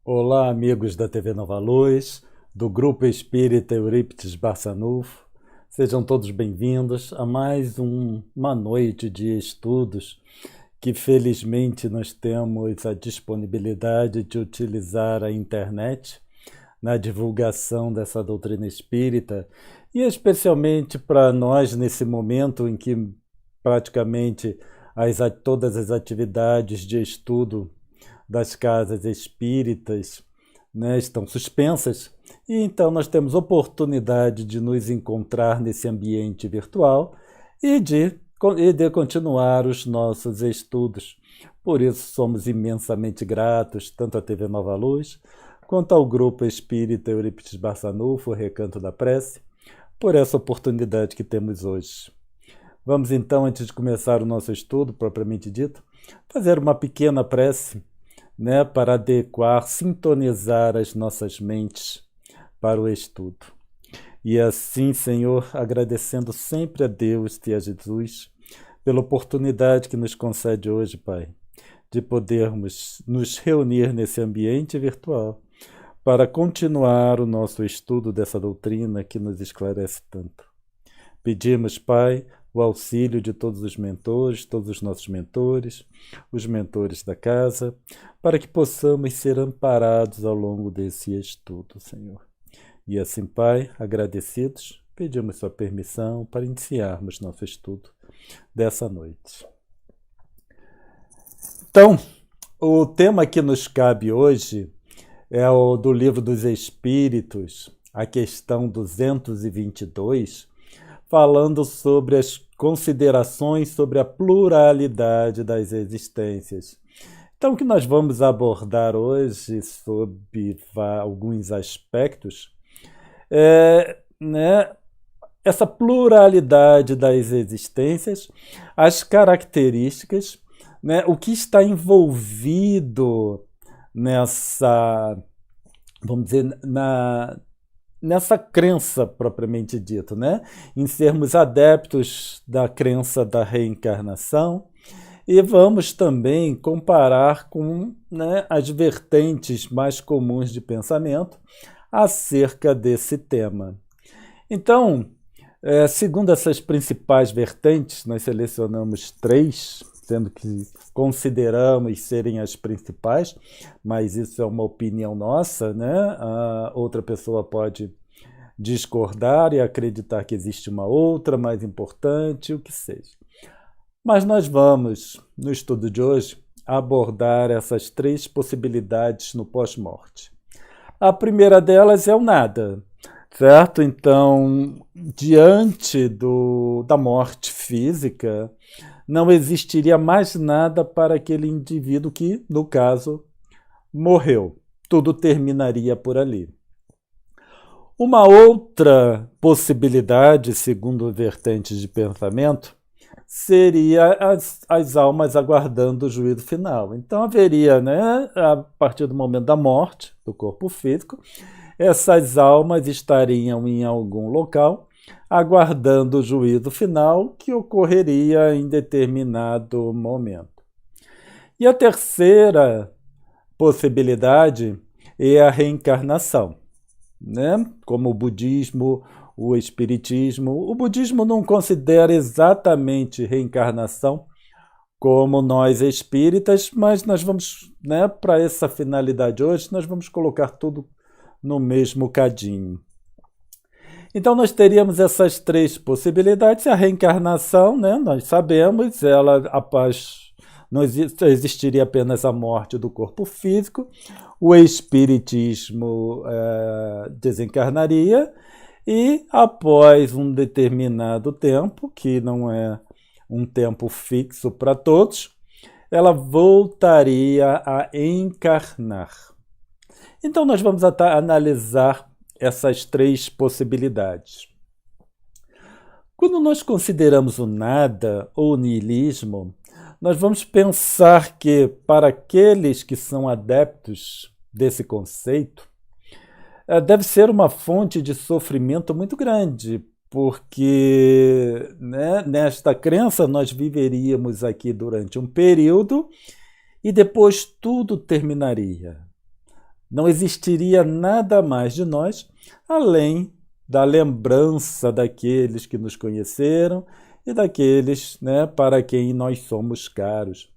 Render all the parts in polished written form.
Olá, amigos da TV Nova Luz, do Grupo Espírita Eurípides Barçanufo. Sejam todos bem-vindos a mais uma noite de estudos que felizmente nós temos a disponibilidade de utilizar a internet na divulgação dessa doutrina espírita e especialmente para nós nesse momento em que praticamente todas as atividades de estudo das casas espíritas, né, estão suspensas, e então nós temos oportunidade de nos encontrar nesse ambiente virtual e de continuar os nossos estudos. Por isso somos imensamente gratos tanto à TV Nova Luz quanto ao Grupo Espírita Eurípides Barçanufo, o Recanto da Prece, por essa oportunidade que temos hoje. Vamos então, antes de começar o nosso estudo propriamente dito, fazer uma pequena prece, né, para adequar, sintonizar as nossas mentes para o estudo. E assim, Senhor, agradecendo sempre a Deus e a Jesus pela oportunidade que nos concede hoje, Pai, de podermos nos reunir nesse ambiente virtual para continuar o nosso estudo dessa doutrina que nos esclarece tanto. Pedimos, Pai, o auxílio de todos os mentores, todos os nossos mentores, os mentores da casa, para que possamos ser amparados ao longo desse estudo, Senhor. E assim, Pai, agradecidos, pedimos sua permissão para iniciarmos nosso estudo dessa noite. Então, o tema que nos cabe hoje é o do Livro dos Espíritos, a questão 222, falando sobre as considerações sobre a pluralidade das existências. Então, o que nós vamos abordar hoje sobre alguns aspectos essa pluralidade das existências, as características, o que está envolvido nessa, vamos dizer, nessa crença propriamente dita, em sermos adeptos da crença da reencarnação, e vamos também comparar com as vertentes mais comuns de pensamento acerca desse tema. Então, segundo essas principais vertentes, nós selecionamos 3, sendo que consideramos serem as principais, mas isso é uma opinião nossa, A outra pessoa pode discordar e acreditar que existe uma outra mais importante, o que seja. Mas nós vamos, no estudo de hoje, abordar essas 3 possibilidades no pós-morte. A primeira delas é o nada, certo? Então, diante da morte física, não existiria mais nada para aquele indivíduo que, no caso, morreu. Tudo terminaria por ali. Uma outra possibilidade, segundo vertentes de pensamento, seria as almas aguardando o juízo final. Então haveria, a partir do momento da morte do corpo físico, essas almas estariam em algum local aguardando o juízo final que ocorreria em determinado momento. E a terceira possibilidade é a reencarnação, como o budismo, o espiritismo. O budismo não considera exatamente reencarnação como nós espíritas, mas nós vamos, para essa finalidade hoje, nós vamos colocar tudo no mesmo cadinho. Então nós teríamos essas 3 possibilidades. A reencarnação, nós sabemos, não existiria apenas a morte do corpo físico, o espiritismo desencarnaria, e após um determinado tempo, que não é um tempo fixo para todos, ela voltaria a encarnar. Então nós vamos analisar essas 3 possibilidades. Quando nós consideramos o nada ou o niilismo, nós vamos pensar que, para aqueles que são adeptos desse conceito, deve ser uma fonte de sofrimento muito grande, porque nesta crença nós viveríamos aqui durante um período e depois tudo terminaria. Não existiria nada mais de nós além da lembrança daqueles que nos conheceram e daqueles, né, para quem nós somos caros.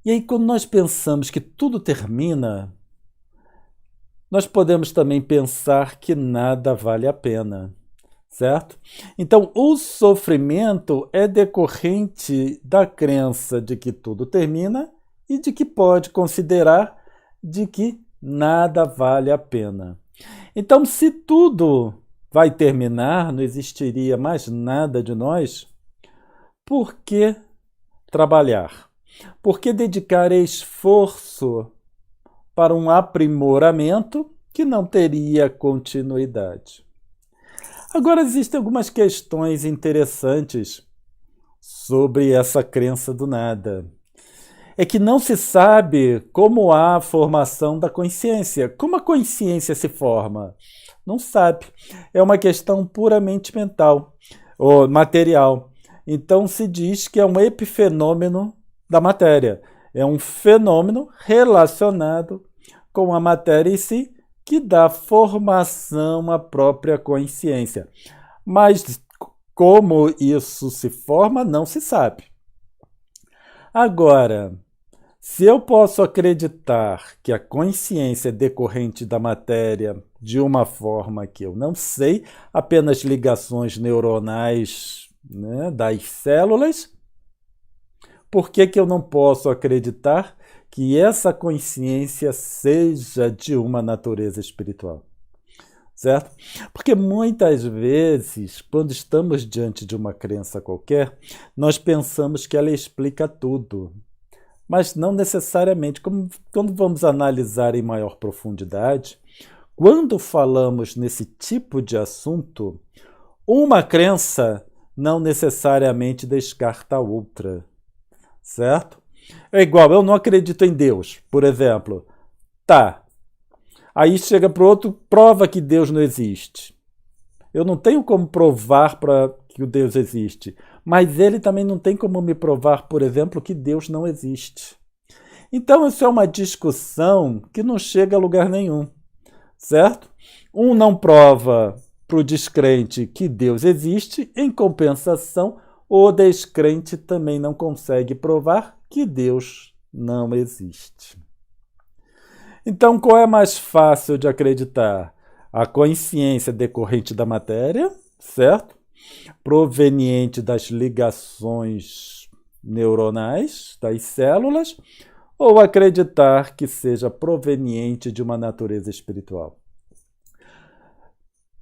E aí, quando nós pensamos que tudo termina, nós podemos também pensar que nada vale a pena, certo? Então, o sofrimento é decorrente da crença de que tudo termina e de que pode considerar de que nada vale a pena. Então, se tudo vai terminar, não existiria mais nada de nós, por que trabalhar? Por que dedicar esforço para um aprimoramento que não teria continuidade? Agora, existem algumas questões interessantes sobre essa crença do nada. É que não se sabe como há a formação da consciência. Como a consciência se forma? Não sabe. É uma questão puramente mental ou material. Então se diz que é um epifenômeno da matéria. É um fenômeno relacionado com a matéria em si que dá formação à própria consciência. Mas como isso se forma, não se sabe. Agora, se eu posso acreditar que a consciência é decorrente da matéria de uma forma que eu não sei, apenas ligações neuronais, né, das células, por que eu não posso acreditar que essa consciência seja de uma natureza espiritual? Certo? Porque muitas vezes, quando estamos diante de uma crença qualquer, nós pensamos que ela explica tudo. Mas não necessariamente. Quando vamos analisar em maior profundidade, quando falamos nesse tipo de assunto, uma crença não necessariamente descarta a outra. Certo? É igual, eu não acredito em Deus, por exemplo. Tá. Aí chega para o outro, prova que Deus não existe. Eu não tenho como provar que o Deus existe, mas ele também não tem como me provar, por exemplo, que Deus não existe. Então isso é uma discussão que não chega a lugar nenhum, certo? Um não prova para o descrente que Deus existe, em compensação, o descrente também não consegue provar que Deus não existe. Então, qual é mais fácil de acreditar? A consciência decorrente da matéria, certo? Proveniente das ligações neuronais das células, ou acreditar que seja proveniente de uma natureza espiritual?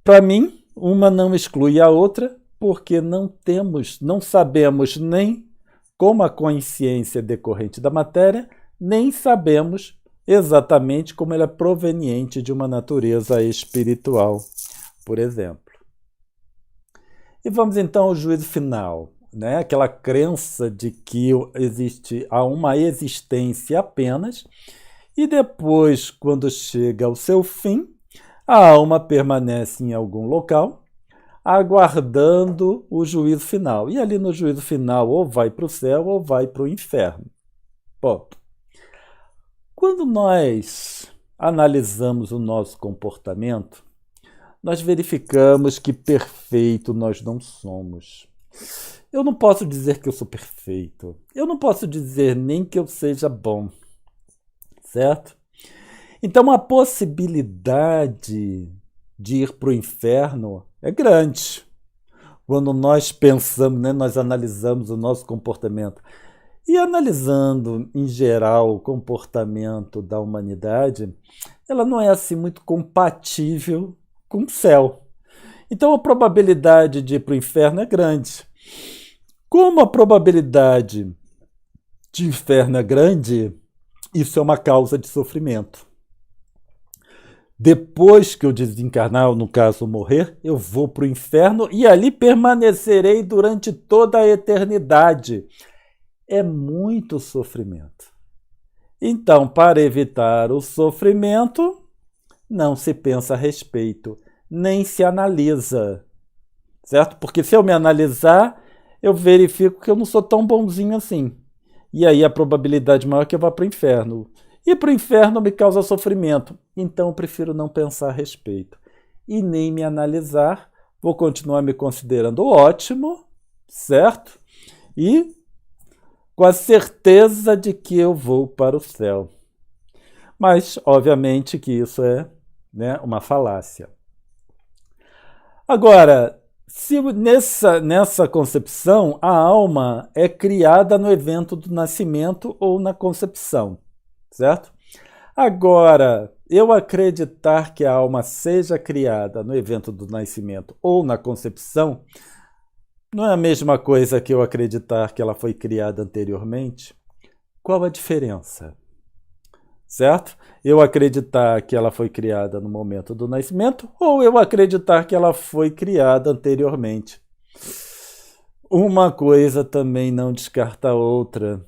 Para mim, uma não exclui a outra, porque não sabemos nem como a consciência é decorrente da matéria, nem sabemos exatamente como ela é proveniente de uma natureza espiritual, por exemplo. E vamos então ao juízo final, né? Aquela crença de que há uma existência apenas, e depois, quando chega ao seu fim, a alma permanece em algum local, aguardando o juízo final. E ali no juízo final, ou vai para o céu ou vai para o inferno. Ponto. Quando nós analisamos o nosso comportamento, nós verificamos que perfeito nós não somos. Eu não posso dizer que eu sou perfeito. Eu não posso dizer nem que eu seja bom. Certo? Então a possibilidade de ir para o inferno é grande. Quando nós pensamos, né, nós analisamos o nosso comportamento. E analisando, em geral, o comportamento da humanidade, ela não é assim muito compatível com o céu. Então a probabilidade de ir para o inferno é grande. Como a probabilidade de inferno é grande, isso é uma causa de sofrimento. Depois que eu desencarnar, ou no caso morrer, eu vou para o inferno e ali permanecerei durante toda a eternidade. É muito sofrimento. Então, para evitar o sofrimento, não se pensa a respeito, nem se analisa, certo? Porque se eu me analisar, eu verifico que eu não sou tão bonzinho assim. E aí a probabilidade maior é que eu vá para o inferno. Ir para o inferno me causa sofrimento, então eu prefiro não pensar a respeito. E nem me analisar, vou continuar me considerando ótimo, certo? E com a certeza de que eu vou para o céu. Mas, obviamente, que isso é, né, uma falácia. Agora, se nessa concepção a alma é criada no evento do nascimento ou na concepção, certo? Agora, eu acreditar que a alma seja criada no evento do nascimento ou na concepção não é a mesma coisa que eu acreditar que ela foi criada anteriormente? Qual a diferença? Certo? Eu acreditar que ela foi criada no momento do nascimento ou eu acreditar que ela foi criada anteriormente. Uma coisa também não descarta a outra,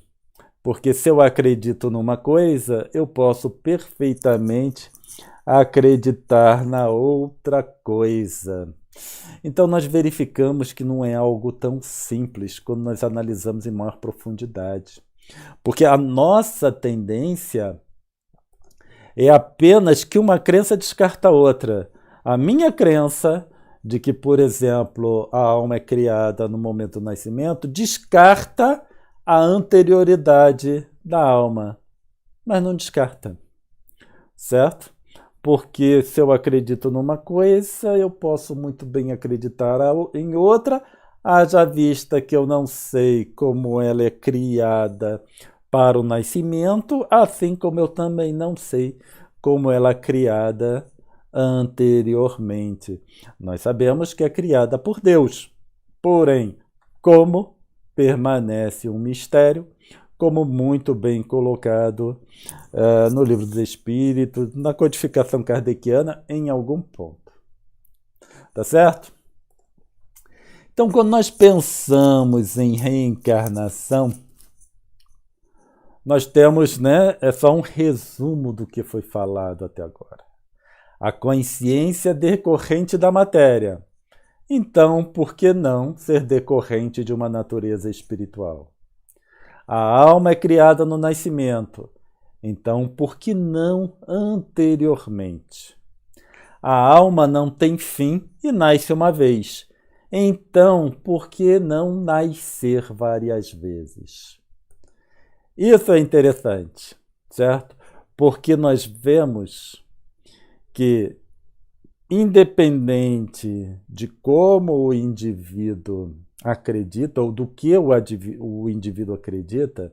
porque se eu acredito numa coisa, eu posso perfeitamente acreditar na outra coisa. Então nós verificamos que não é algo tão simples quando nós analisamos em maior profundidade, porque a nossa tendência é apenas que uma crença descarta a outra. A minha crença de que, por exemplo, a alma é criada no momento do nascimento descarta a anterioridade da alma, mas não descarta, certo? Porque se eu acredito numa coisa, eu posso muito bem acreditar em outra, haja vista que eu não sei como ela é criada para o nascimento, assim como eu também não sei como ela é criada anteriormente. Nós sabemos que é criada por Deus, porém, como permanece um mistério, como muito bem colocado no Livro dos Espíritos, na codificação kardeciana, em algum ponto. Tá certo? Então, quando nós pensamos em reencarnação, nós temos, né, é só um resumo do que foi falado até agora. A consciência decorrente da matéria. Então, por que não ser decorrente de uma natureza espiritual? A alma é criada no nascimento. Então, por que não anteriormente? A alma não tem fim e nasce uma vez. Então, por que não nascer várias vezes? Isso é interessante, certo? Porque nós vemos que, independente de como o indivíduo acredita, ou do que o indivíduo acredita,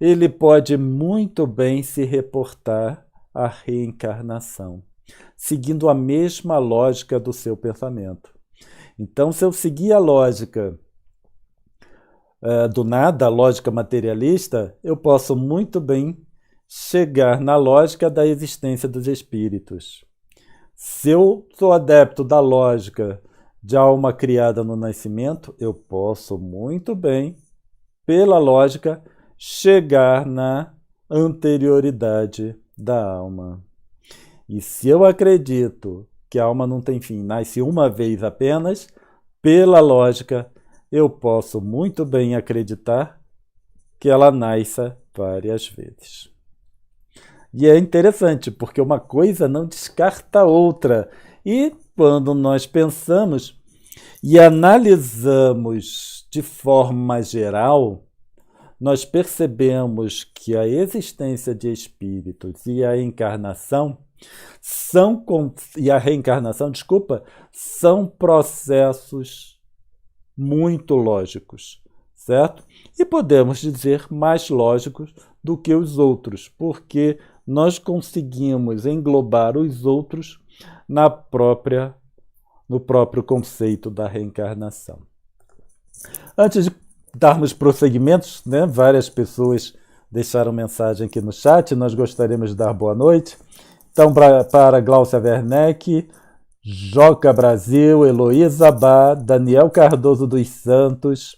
ele pode muito bem se reportar à reencarnação, seguindo a mesma lógica do seu pensamento. Então, se eu seguir a lógica do nada, a lógica materialista, eu posso muito bem chegar na lógica da existência dos espíritos. Se eu sou adepto da lógica de alma criada no nascimento, eu posso muito bem, pela lógica, chegar na anterioridade da alma. E se eu acredito que a alma não tem fim, nasce uma vez apenas, pela lógica, eu posso muito bem acreditar que ela nasça várias vezes. E é interessante, porque uma coisa não descarta a outra. E quando nós pensamos e analisamos de forma geral, nós percebemos que a existência de espíritos e a encarnação são processos muito lógicos, certo? E podemos dizer mais lógicos do que os outros, porque nós conseguimos englobar os outros no próprio conceito da reencarnação. Antes de darmos prosseguimentos, né, várias pessoas deixaram mensagem aqui no chat, nós gostaríamos de dar boa noite. Então, para Glaucia Werneck, Joca Brasil, Heloísa Bá, Daniel Cardoso dos Santos,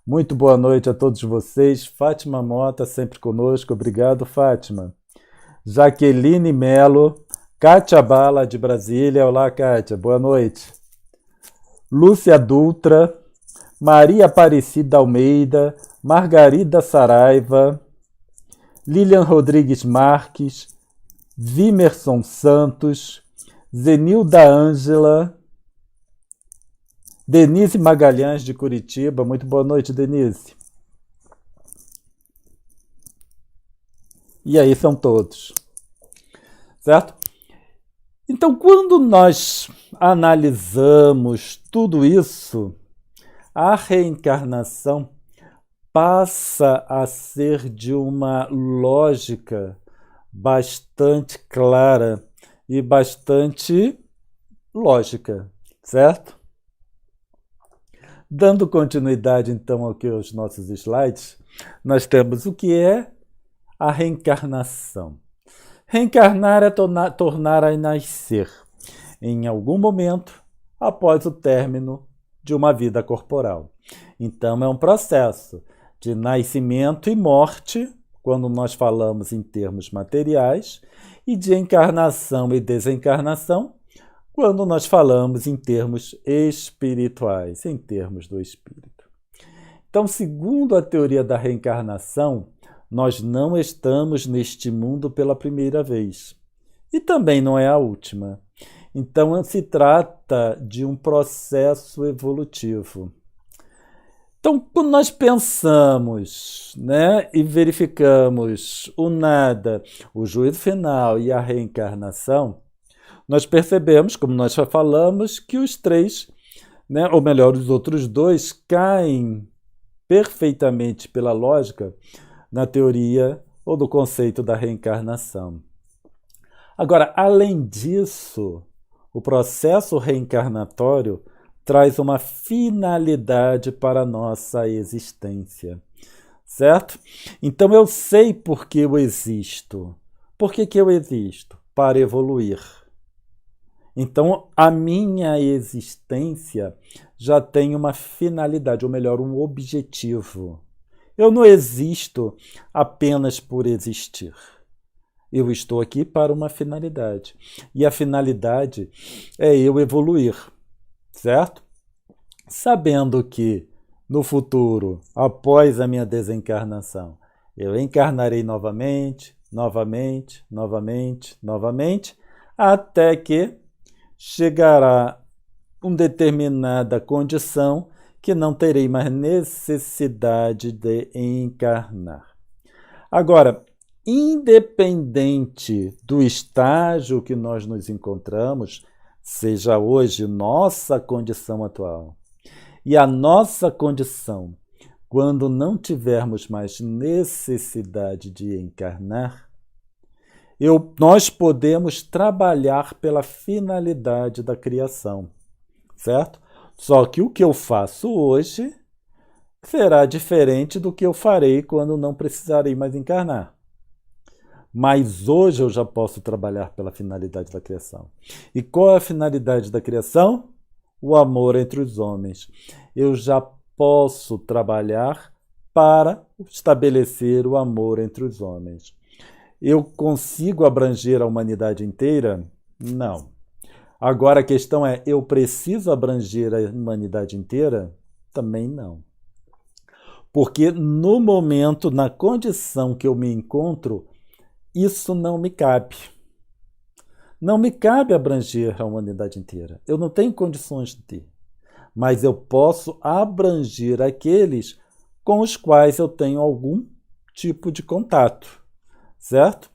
muito boa noite a todos vocês. Fátima Mota, sempre conosco, obrigado, Fátima. Jaqueline Melo, Kátia Bala, de Brasília, olá, Kátia, boa noite. Lúcia Dutra, Maria Aparecida Almeida, Margarida Saraiva, Lilian Rodrigues Marques, Vimerson Santos, Zenilda Ângela, Denise Magalhães de Curitiba. Muito boa noite, Denise. E aí são todos, certo? Então, quando nós analisamos tudo isso, a reencarnação passa a ser de uma lógica bastante clara e bastante lógica, certo? Dando continuidade, então, aos nossos slides, nós temos o que é a reencarnação. Reencarnar é tornar a nascer em algum momento após o término de uma vida corporal. Então, é um processo de nascimento e morte, quando nós falamos em termos materiais, e de encarnação e desencarnação, quando nós falamos em termos espirituais, em termos do espírito. Então, segundo a teoria da reencarnação, nós não estamos neste mundo pela primeira vez. E também não é a última. Então, se trata de um processo evolutivo. Então, quando nós pensamos, e verificamos o nada, o juízo final e a reencarnação, nós percebemos, como nós já falamos, que os três, ou melhor, os outros dois, caem perfeitamente pela lógica na teoria ou do conceito da reencarnação. Agora, além disso, o processo reencarnatório traz uma finalidade para a nossa existência, certo? Então eu sei por que eu existo. Por que eu existo? Para evoluir. Então a minha existência já tem uma finalidade, ou melhor, um objetivo. Eu não existo apenas por existir. Eu estou aqui para uma finalidade. E a finalidade é eu evoluir, certo? Sabendo que no futuro, após a minha desencarnação, eu encarnarei novamente, até que chegará uma determinada condição que não terei mais necessidade de encarnar. Agora, independente do estágio que nós nos encontramos, seja hoje nossa condição atual e a nossa condição quando não tivermos mais necessidade de encarnar, nós podemos trabalhar pela finalidade da criação, certo? Só que o que eu faço hoje será diferente do que eu farei quando não precisarei mais encarnar. Mas hoje eu já posso trabalhar pela finalidade da criação. E qual é a finalidade da criação? O amor entre os homens. Eu já posso trabalhar para estabelecer o amor entre os homens. Eu consigo abranger a humanidade inteira? Não. Agora a questão é, eu preciso abranger a humanidade inteira? Também não. Porque no momento, na condição que eu me encontro, isso não me cabe. Não me cabe abranger a humanidade inteira. Eu não tenho condições de ter. Mas eu posso abranger aqueles com os quais eu tenho algum tipo de contato, certo?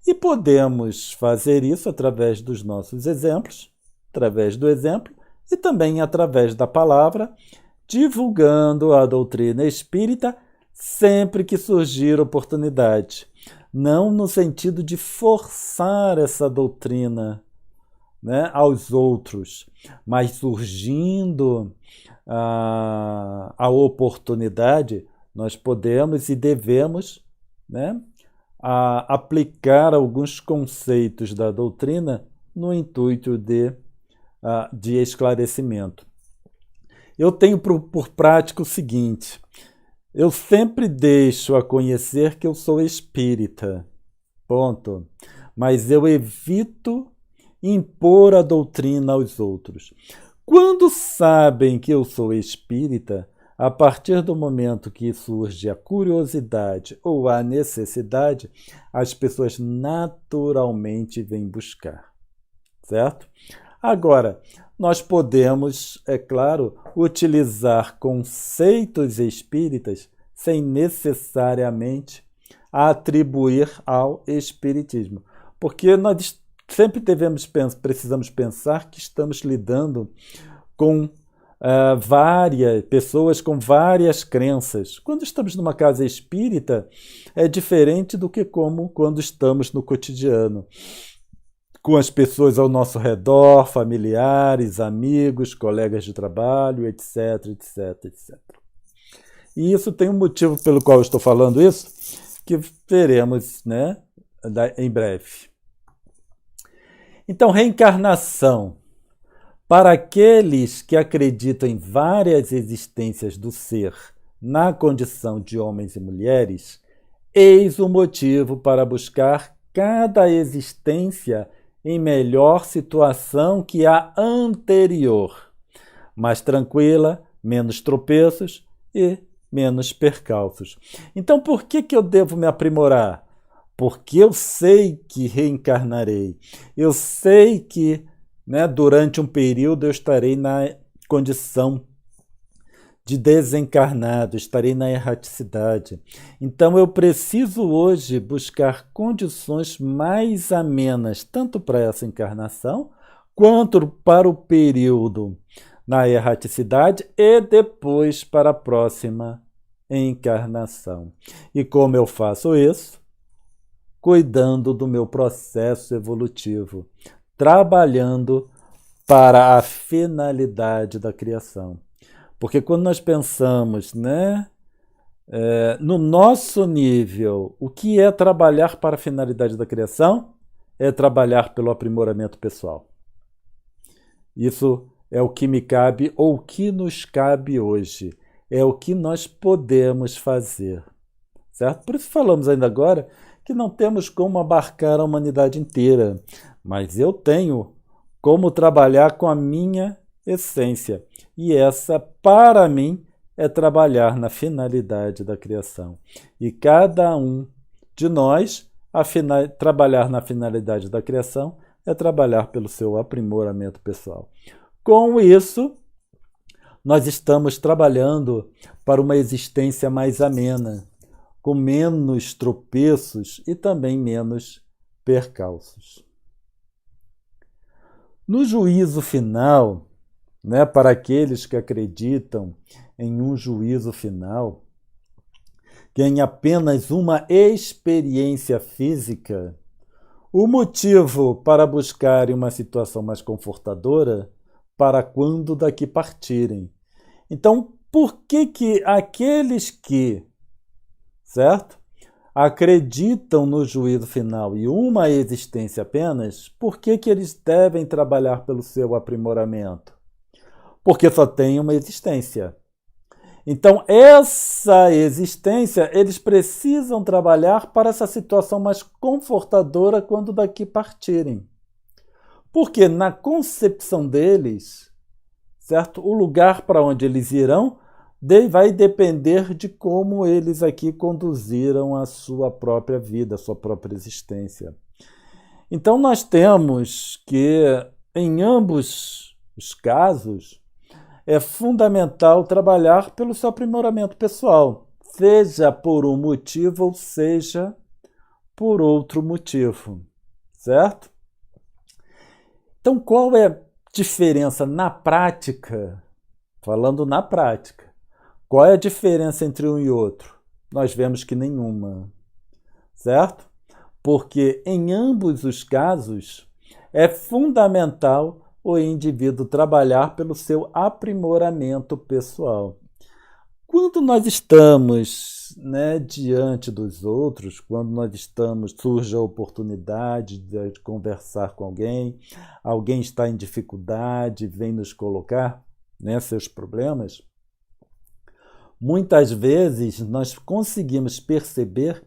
E podemos fazer isso através dos nossos exemplos, através do exemplo e também através da palavra, divulgando a doutrina espírita sempre que surgir oportunidade. Não no sentido de forçar essa doutrina aos outros, mas surgindo a oportunidade, nós podemos e devemos aplicar alguns conceitos da doutrina no intuito de esclarecimento. Eu tenho por prática o seguinte: eu sempre deixo a conhecer que eu sou espírita, ponto. Mas eu evito impor a doutrina aos outros. Quando sabem que eu sou espírita, a partir do momento que surge a curiosidade ou a necessidade, as pessoas naturalmente vêm buscar, certo? Agora, nós podemos, é claro, utilizar conceitos espíritas sem necessariamente atribuir ao espiritismo, porque nós sempre precisamos pensar que estamos lidando com várias pessoas com várias crenças. Quando estamos numa casa espírita, é diferente do que como quando estamos no cotidiano, com as pessoas ao nosso redor, familiares, amigos, colegas de trabalho, etc, etc, etc. E isso tem um motivo pelo qual eu estou falando isso, que veremos, né, em breve. Então, reencarnação. Para aqueles que acreditam em várias existências do ser na condição de homens e mulheres, eis o motivo para buscar cada existência em melhor situação que a anterior, mais tranquila, menos tropeços e menos percalços. Então, por que eu devo me aprimorar? Porque eu sei que reencarnarei, eu sei que durante um período eu estarei na condição de desencarnado, estarei na erraticidade. Então eu preciso hoje buscar condições mais amenas, tanto para essa encarnação, quanto para o período na erraticidade e depois para a próxima encarnação. E como eu faço isso? Cuidando do meu processo evolutivo, trabalhando para a finalidade da criação. Porque quando nós pensamos, no nosso nível, o que é trabalhar para a finalidade da criação? É trabalhar pelo aprimoramento pessoal. Isso é o que me cabe ou o que nos cabe hoje. É o que nós podemos fazer. Certo? Por isso falamos ainda agora que não temos como abarcar a humanidade inteira. Mas eu tenho como trabalhar com a minha essência. E essa, para mim, é trabalhar na finalidade da criação. E cada um de nós, trabalhar na finalidade da criação é trabalhar pelo seu aprimoramento pessoal. Com isso, nós estamos trabalhando para uma existência mais amena, com menos tropeços e também menos percalços. No juízo final, para aqueles que acreditam em um juízo final, que em apenas uma experiência física, o motivo para buscarem uma situação mais confortadora para quando daqui partirem. Então, por que aqueles que, certo? Acreditam no juízo final e uma existência apenas, por que eles devem trabalhar pelo seu aprimoramento? Porque só tem uma existência. Então, essa existência, eles precisam trabalhar para essa situação mais confortadora quando daqui partirem. Porque na concepção deles, certo? O lugar para onde eles irão vai depender de como eles aqui conduziram a sua própria vida, a sua própria existência. Então, nós temos que, em ambos os casos, é fundamental trabalhar pelo seu aprimoramento pessoal, seja por um motivo ou seja por outro motivo, certo? Então, qual é a diferença na prática? Falando na prática. Qual é a diferença entre um e outro? Nós vemos que nenhuma, certo? Porque em ambos os casos é fundamental o indivíduo trabalhar pelo seu aprimoramento pessoal. Quando nós estamos diante dos outros, quando surge a oportunidade de conversar com alguém está em dificuldade, vem nos colocar seus problemas, muitas vezes nós conseguimos perceber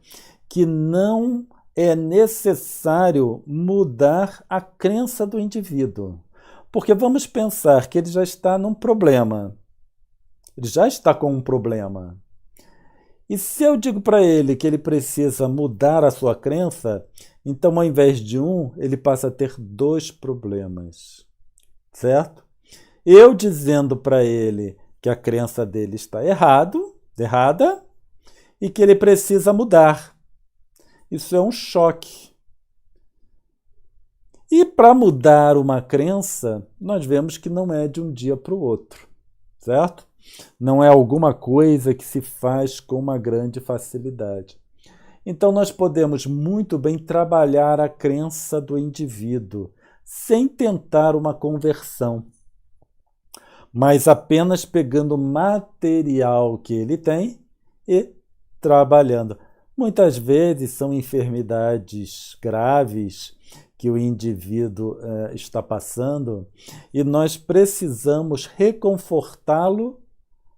que não é necessário mudar a crença do indivíduo. Porque vamos pensar que ele já está num problema. Ele já está com um problema. E se eu digo para ele que ele precisa mudar a sua crença, então ao invés de um, ele passa a ter dois problemas, certo? Eu dizendo para ele que a crença dele está errada, e que ele precisa mudar. Isso é um choque. E para mudar uma crença, nós vemos que não é de um dia para o outro, certo? Não é alguma coisa que se faz com uma grande facilidade. Então, nós podemos muito bem trabalhar a crença do indivíduo, sem tentar uma conversão, mas apenas pegando o material que ele tem e trabalhando. Muitas vezes são enfermidades graves que o indivíduo está passando e nós precisamos reconfortá-lo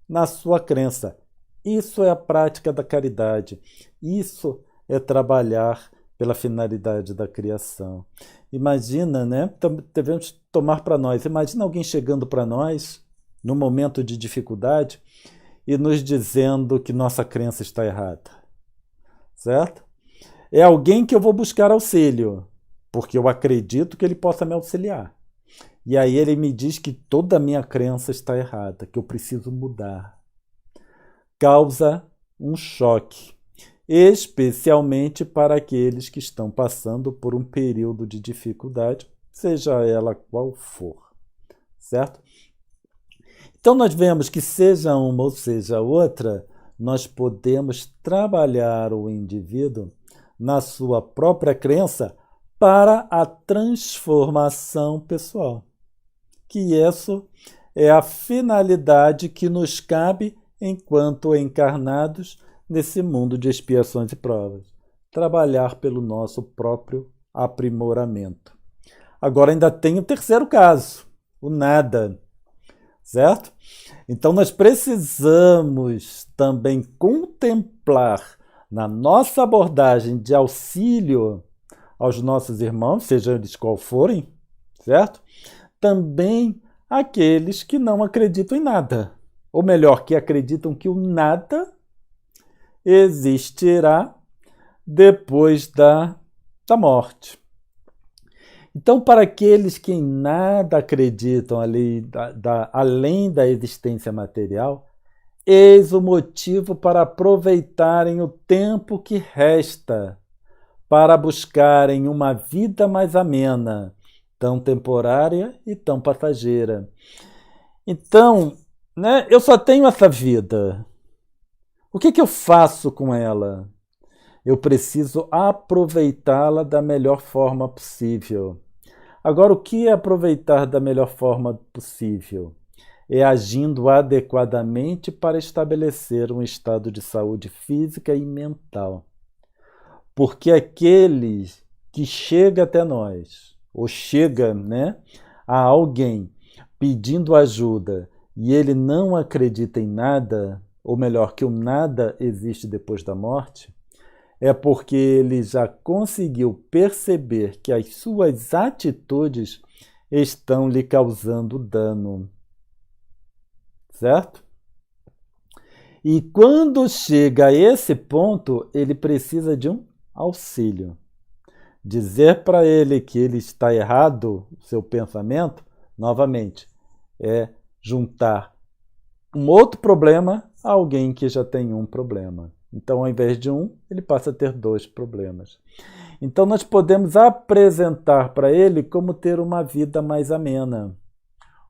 na sua crença. Isso é a prática da caridade. Isso é trabalhar pela finalidade da criação. Imagina, né? Devemos tomar para nós. Imagina alguém chegando para nós no momento de dificuldade e nos dizendo que nossa crença está errada. Certo? É alguém que eu vou buscar auxílio, porque eu acredito que ele possa me auxiliar. E aí ele me diz que toda a minha crença está errada, que eu preciso mudar. Causa um choque, especialmente para aqueles que estão passando por um período de dificuldade, seja ela qual for, certo? Então nós vemos que seja uma ou seja outra, nós podemos trabalhar o indivíduo na sua própria crença para a transformação pessoal. Que isso é a finalidade que nos cabe enquanto encarnados nesse mundo de expiações e provas. Trabalhar pelo nosso próprio aprimoramento. Agora ainda tem o terceiro caso, o nada, certo? Então nós precisamos também contemplar na nossa abordagem de auxílio aos nossos irmãos, sejam eles qual forem, certo? Também aqueles que não acreditam em nada. Ou melhor, que acreditam que o nada existirá depois da morte. Então, para aqueles que em nada acreditam além da existência material, eis o motivo para aproveitarem o tempo que resta para buscarem uma vida mais amena, tão temporária e tão passageira. Então, né, eu só tenho essa vida. O que eu faço com ela? Eu preciso aproveitá-la da melhor forma possível. Agora, o que é aproveitar da melhor forma possível? É agindo adequadamente para estabelecer um estado de saúde física e mental. Porque aquele que chega até nós, ou chega, né, a alguém pedindo ajuda e ele não acredita em nada, ou melhor, que o nada existe depois da morte, é porque ele já conseguiu perceber que as suas atitudes estão lhe causando dano. Certo? E quando chega a esse ponto, ele precisa de um auxílio. Dizer para ele que ele está errado, o seu pensamento, novamente, é juntar um outro problema a alguém que já tem um problema. Então, ao invés de um, ele passa a ter dois problemas. Então, nós podemos apresentar para ele como ter uma vida mais amena,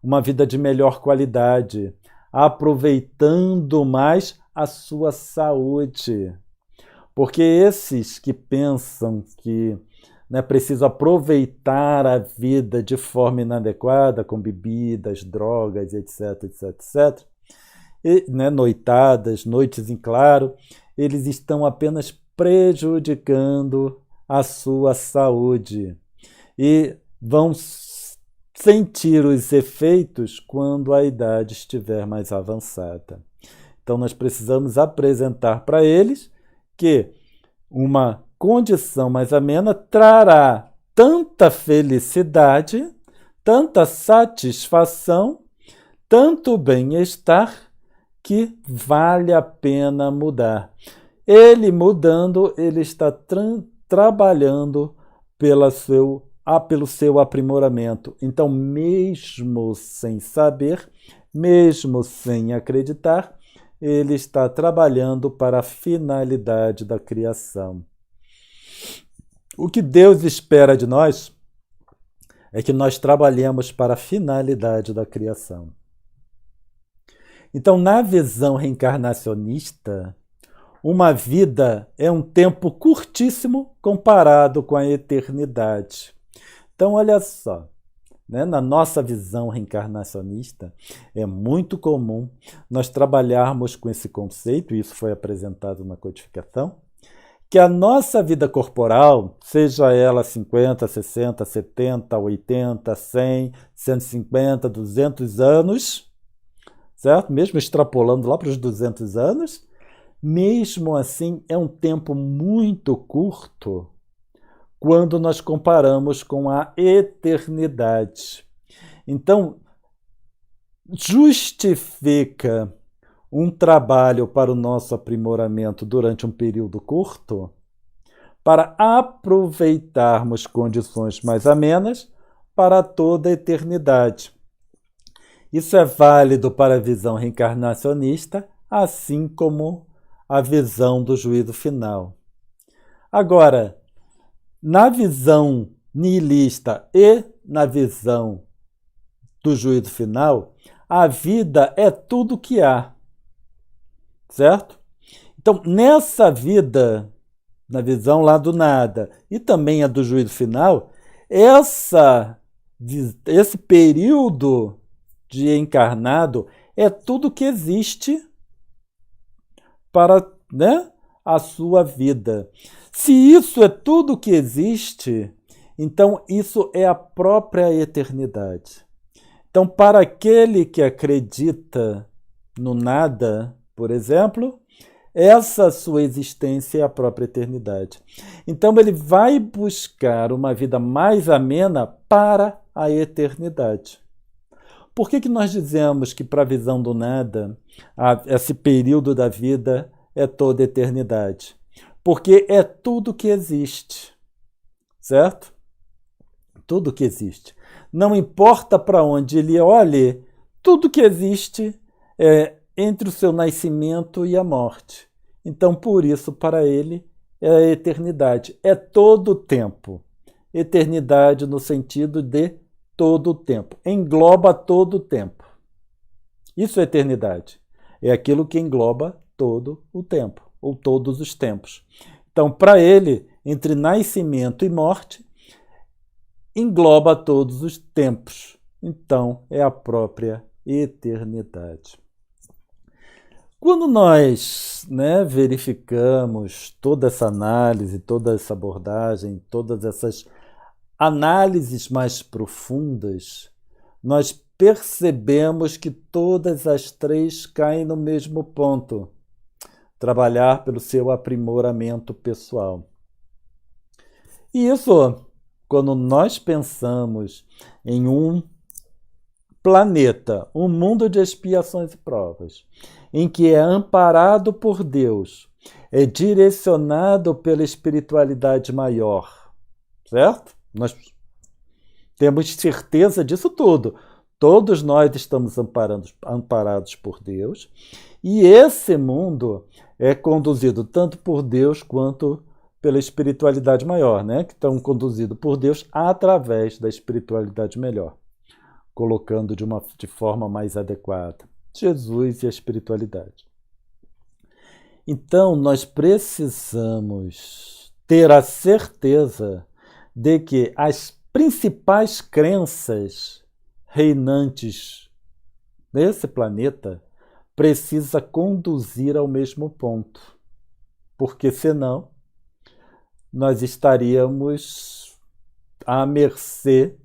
uma vida de melhor qualidade, aproveitando mais a sua saúde. Porque esses que pensam que precisam aproveitar a vida de forma inadequada, com bebidas, drogas, etc, etc, etc, e, noitadas, noites em claro, eles estão apenas prejudicando a sua saúde e vão sentir os efeitos quando a idade estiver mais avançada. Então, nós precisamos apresentar para eles que uma condição mais amena trará tanta felicidade, tanta satisfação, tanto bem-estar, que vale a pena mudar. Ele mudando, ele está trabalhando pelo seu aprimoramento. Então, mesmo sem saber, mesmo sem acreditar, ele está trabalhando para a finalidade da criação. O que Deus espera de nós é que nós trabalhemos para a finalidade da criação. Então, na visão reencarnacionista, uma vida é um tempo curtíssimo comparado com a eternidade. Então, olha só, né? Na nossa visão reencarnacionista, é muito comum nós trabalharmos com esse conceito, e isso foi apresentado na codificação, que a nossa vida corporal, seja ela 50, 60, 70, 80, 100, 150, 200 anos, certo? Mesmo extrapolando lá para os 200 anos, mesmo assim é um tempo muito curto quando nós comparamos com a eternidade. Então, justifica um trabalho para o nosso aprimoramento durante um período curto para aproveitarmos condições mais amenas para toda a eternidade. Isso é válido para a visão reencarnacionista, assim como a visão do juízo final. Agora, na visão nihilista e na visão do juízo final, a vida é tudo que há, certo? Então, nessa vida, na visão lá do nada, e também a do juízo final, esse período de encarnado é tudo que existe para, né, a sua vida. Se isso é tudo que existe, então isso é a própria eternidade. Então, para aquele que acredita no nada, por exemplo, essa sua existência é a própria eternidade. Então, ele vai buscar uma vida mais amena para a eternidade. Por que nós dizemos que para a visão do nada, esse período da vida é toda a eternidade? Porque é tudo que existe, certo? Tudo que existe. Não importa para onde ele olhe, tudo que existe é entre o seu nascimento e a morte. Então, por isso, para ele, é a eternidade. É todo o tempo. Eternidade no sentido de todo o tempo. Engloba todo o tempo. Isso é eternidade. É aquilo que engloba todo o tempo, ou todos os tempos. Então, para ele, entre nascimento e morte, engloba todos os tempos. Então, é a própria eternidade. Quando nós, verificamos toda essa análise, toda essa abordagem, todas essas análises mais profundas, nós percebemos que todas as três caem no mesmo ponto: trabalhar pelo seu aprimoramento pessoal. E isso, quando nós pensamos em um planeta, um mundo de expiações e provas, em que é amparado por Deus, é direcionado pela espiritualidade maior, certo? Nós temos certeza disso tudo. Todos nós estamos amparados por Deus, e esse mundo é conduzido tanto por Deus quanto pela espiritualidade maior, que estão conduzidos por Deus através da espiritualidade melhor, colocando de forma mais adequada Jesus e a espiritualidade. Então, nós precisamos ter a certeza de que as principais crenças reinantes nesse planeta precisa conduzir ao mesmo ponto, porque senão nós estaríamos à mercê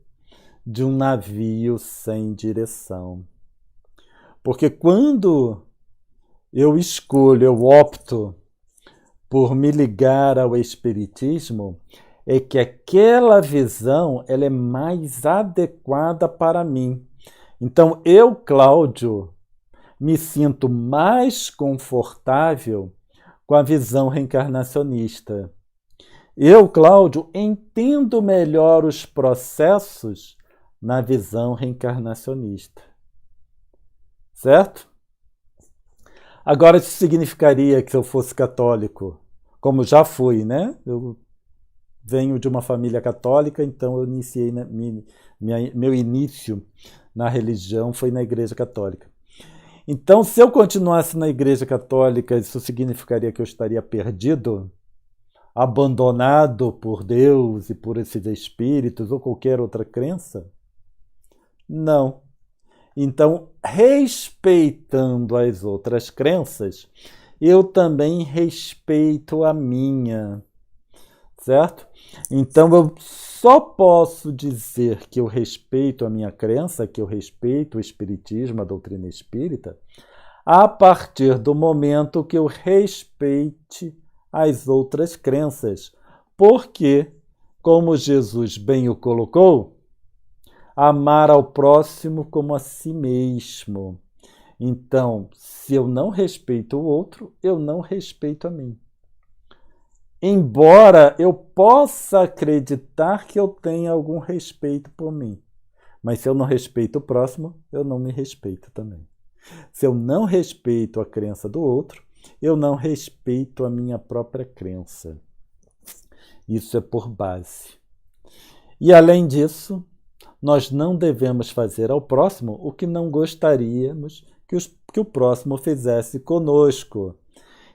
de um navio sem direção. Porque quando eu opto por me ligar ao Espiritismo, é que aquela visão ela é mais adequada para mim. Então, eu, Cláudio, me sinto mais confortável com a visão reencarnacionista. Eu, Cláudio, entendo melhor os processos na visão reencarnacionista. Certo? Agora, isso significaria que se eu fosse católico, como já fui, né? Eu venho de uma família católica, então eu iniciei meu início na religião foi na Igreja Católica. Então, se eu continuasse na Igreja Católica, isso significaria que eu estaria perdido, abandonado por Deus e por esses espíritos ou qualquer outra crença? Não. Então, respeitando as outras crenças, eu também respeito a minha, certo? Então, eu só posso dizer que eu respeito a minha crença, que eu respeito o espiritismo, a doutrina espírita, a partir do momento que eu respeite as outras crenças. Porque, como Jesus bem o colocou, amar ao próximo como a si mesmo. Então, se eu não respeito o outro, eu não respeito a mim. Embora eu possa acreditar que eu tenha algum respeito por mim, mas se eu não respeito o próximo, eu não me respeito também. Se eu não respeito a crença do outro, eu não respeito a minha própria crença. Isso é por base. E além disso, nós não devemos fazer ao próximo o que não gostaríamos que o próximo fizesse conosco.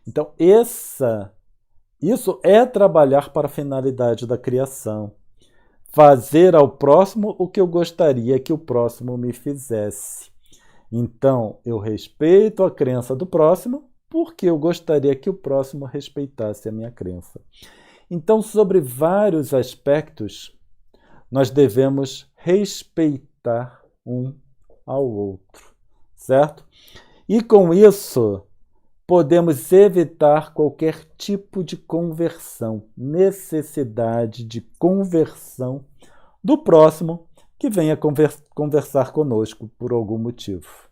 Então, isso é trabalhar para a finalidade da criação. Fazer ao próximo o que eu gostaria que o próximo me fizesse. Então, eu respeito a crença do próximo porque eu gostaria que o próximo respeitasse a minha crença. Então, sobre vários aspectos, nós devemos respeitar um ao outro, certo? E com isso, podemos evitar qualquer tipo de conversão, necessidade de conversão do próximo que venha conversar conosco por algum motivo.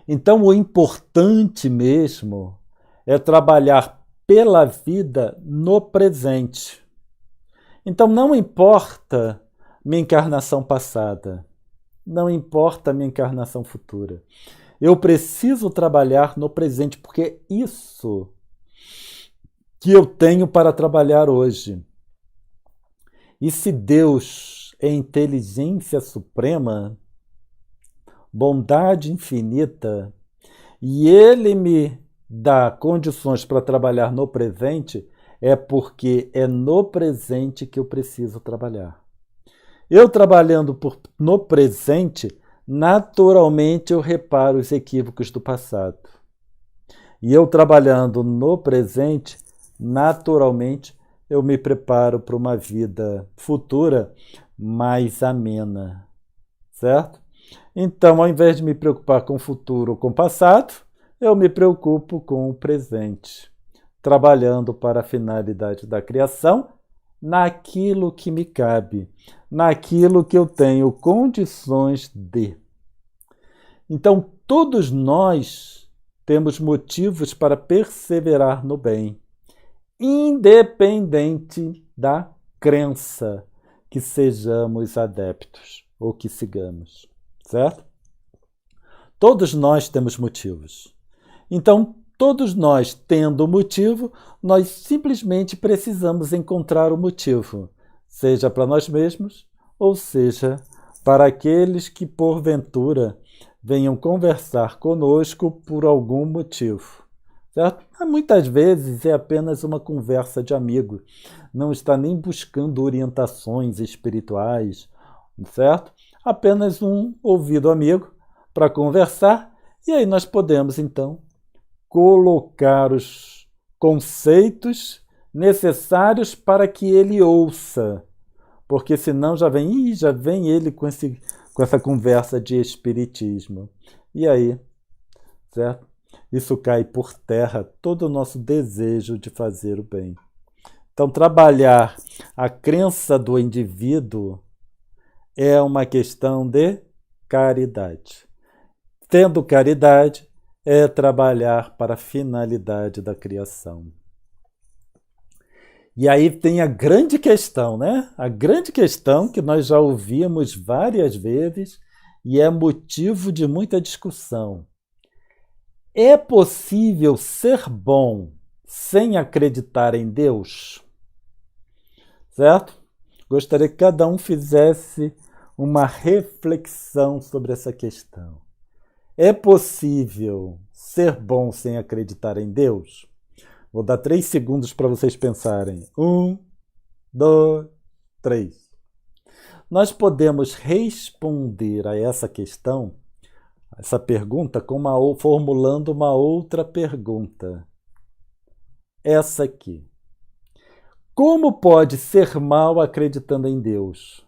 Então, o importante mesmo é trabalhar pela vida no presente. Então, não importa minha encarnação passada, não importa minha encarnação futura. Eu preciso trabalhar no presente, porque é isso que eu tenho para trabalhar hoje. E se Deus é inteligência suprema, bondade infinita, e Ele me dá condições para trabalhar no presente, é porque é no presente que eu preciso trabalhar. Eu trabalhando no presente, naturalmente eu reparo os equívocos do passado. E eu trabalhando no presente, naturalmente eu me preparo para uma vida futura mais amena, certo? Então, ao invés de me preocupar com o futuro ou com o passado, eu me preocupo com o presente, trabalhando para a finalidade da criação, naquilo que me cabe, naquilo que eu tenho condições de. Então, todos nós temos motivos para perseverar no bem, independente da crença que sejamos adeptos ou que sigamos, certo? Todos nós temos motivos. Então, todos nós tendo motivo, nós simplesmente precisamos encontrar o motivo, seja para nós mesmos, ou seja, para aqueles que, porventura, venham conversar conosco por algum motivo. Certo? Mas muitas vezes é apenas uma conversa de amigo, não está nem buscando orientações espirituais, certo? Apenas um ouvido amigo para conversar, e aí nós podemos, então, colocar os conceitos necessários para que ele ouça, porque senão já vem ele com essa conversa de espiritismo. E aí, certo? Isso cai por terra todo o nosso desejo de fazer o bem. Então, trabalhar a crença do indivíduo é uma questão de caridade. Tendo caridade, é trabalhar para a finalidade da criação. E aí tem a grande questão, né? A grande questão que nós já ouvimos várias vezes e é motivo de muita discussão. É possível ser bom sem acreditar em Deus? Certo? Gostaria que cada um fizesse uma reflexão sobre essa questão. É possível ser bom sem acreditar em Deus? Vou dar 3 segundos para vocês pensarem. 1, 2, 3. Nós podemos responder a essa questão, essa pergunta, formulando uma outra pergunta. Essa aqui. Como pode ser mal acreditando em Deus?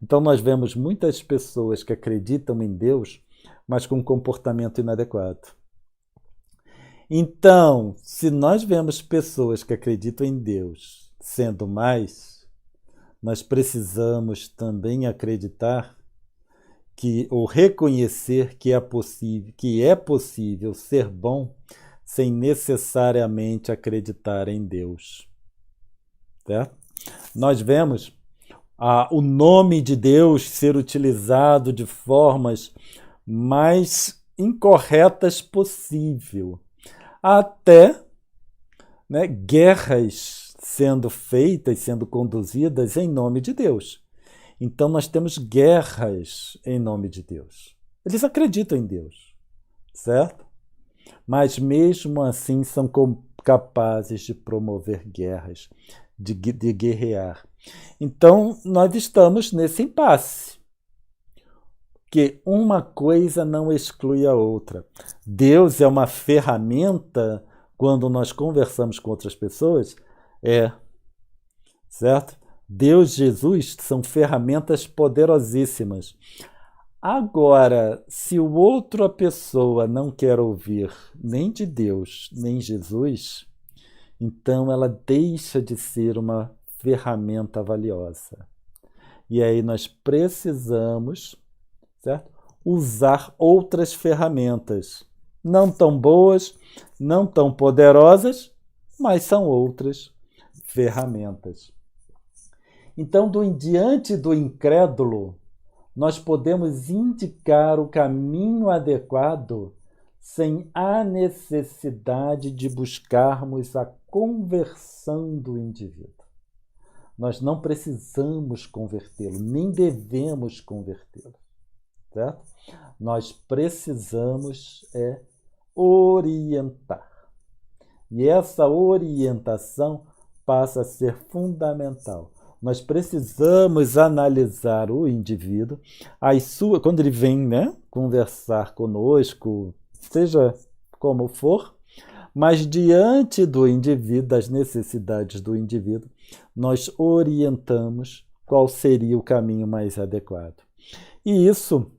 Então nós vemos muitas pessoas que acreditam em Deus, mas com um comportamento inadequado. Então, se nós vemos pessoas que acreditam em Deus sendo mais, nós precisamos também acreditar ou reconhecer que é possível ser bom sem necessariamente acreditar em Deus. Certo? Nós vemos o nome de Deus ser utilizado de formas mais incorretas possível. Até, né, guerras sendo feitas, sendo conduzidas em nome de Deus. Então nós temos guerras em nome de Deus. Eles acreditam em Deus, certo? Mas mesmo assim são capazes de promover guerras, de guerrear. Então nós estamos nesse impasse. Que uma coisa não exclui a outra. Deus é uma ferramenta quando nós conversamos com outras pessoas? Certo? Deus e Jesus são ferramentas poderosíssimas. Agora, se outra pessoa não quer ouvir nem de Deus, nem Jesus, então ela deixa de ser uma ferramenta valiosa. E aí nós precisamos, certo? Usar outras ferramentas, não tão boas, não tão poderosas, mas são outras ferramentas. Então, diante do incrédulo, nós podemos indicar o caminho adequado sem a necessidade de buscarmos a conversão do indivíduo. Nós não precisamos convertê-lo, nem devemos convertê-lo. Certo? Nós precisamos orientar. E essa orientação passa a ser fundamental. Nós precisamos analisar o indivíduo, quando ele vem, né, conversar conosco, seja como for, mas diante do indivíduo, das necessidades do indivíduo, nós orientamos qual seria o caminho mais adequado. E isso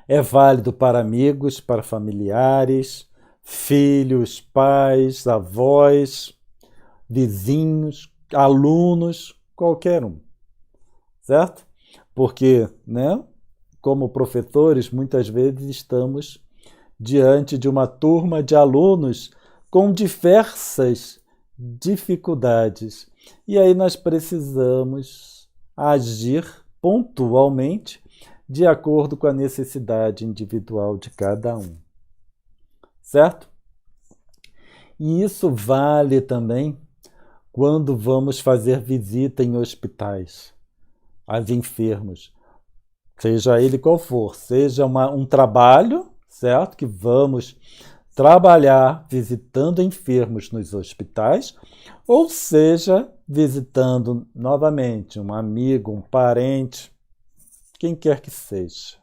é válido para amigos, para familiares, filhos, pais, avós, vizinhos, alunos, qualquer um, certo? Porque, né, como professores, muitas vezes estamos diante de uma turma de alunos com diversas dificuldades. E aí nós precisamos agir pontualmente de acordo com a necessidade individual de cada um. Certo? E isso vale também quando vamos fazer visita em hospitais, aos enfermos, seja ele qual for, seja um trabalho, certo? Que vamos trabalhar visitando enfermos nos hospitais, ou seja, visitando novamente um amigo, um parente, quem quer que seja.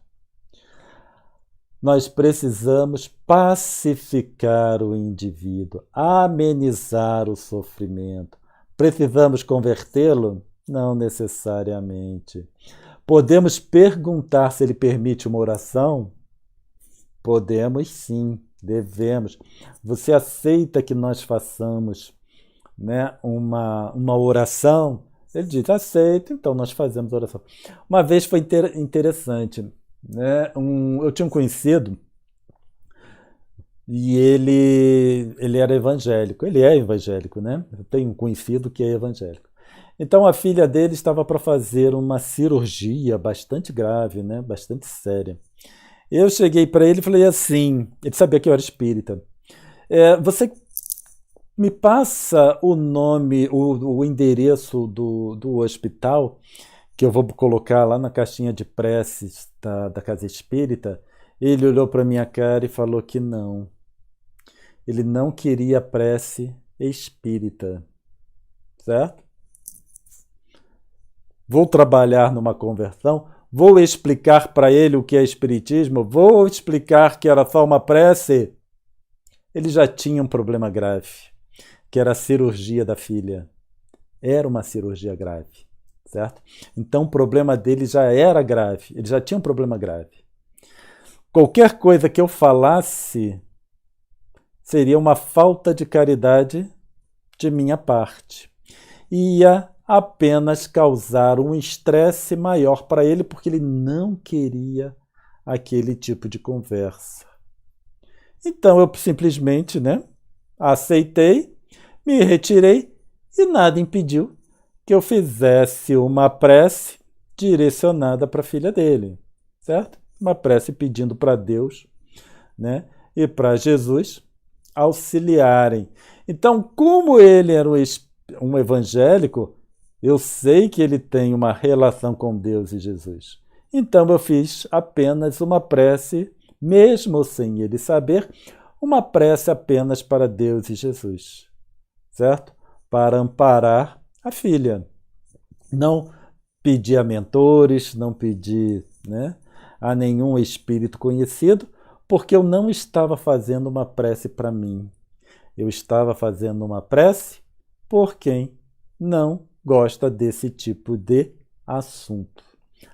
Nós precisamos pacificar o indivíduo, amenizar o sofrimento. Precisamos convertê-lo? Não necessariamente. Podemos perguntar se ele permite uma oração? Podemos sim, devemos. Você aceita que nós façamos, né, uma oração? Ele diz, aceito, então nós fazemos oração. Uma vez foi interessante. né? Eu tinha um conhecido e ele era evangélico. Ele é evangélico, né? Eu tenho um conhecido que é evangélico. Então a filha dele estava para fazer uma cirurgia bastante grave, né? Bastante séria. Eu cheguei para ele e falei assim, ele sabia que eu era espírita. Você me passa o nome, o endereço do hospital, que eu vou colocar lá na caixinha de preces da Casa Espírita. Ele olhou para minha cara e falou que não. Ele não queria prece espírita, certo? Vou trabalhar numa conversão, vou explicar para ele o que é espiritismo, vou explicar que era só uma prece. Ele já tinha um problema grave, que era a cirurgia da filha. Era uma cirurgia grave, certo? Então o problema dele já era grave, ele já tinha um problema grave. Qualquer coisa que eu falasse seria uma falta de caridade de minha parte. Ia apenas causar um estresse maior para ele, porque ele não queria aquele tipo de conversa. Então eu simplesmente, né, aceitei, me retirei e nada impediu que eu fizesse uma prece direcionada para a filha dele, certo? Uma prece pedindo para Deus, né, e para Jesus auxiliarem. Então, como ele era um evangélico, eu sei que ele tem uma relação com Deus e Jesus. Então eu fiz apenas uma prece, mesmo sem ele saber, uma prece apenas para Deus e Jesus, certo? Para amparar a filha. Não pedi a mentores, não pedi, né, a nenhum espírito conhecido, porque eu não estava fazendo uma prece para mim. Eu estava fazendo uma prece por quem não gosta desse tipo de assunto.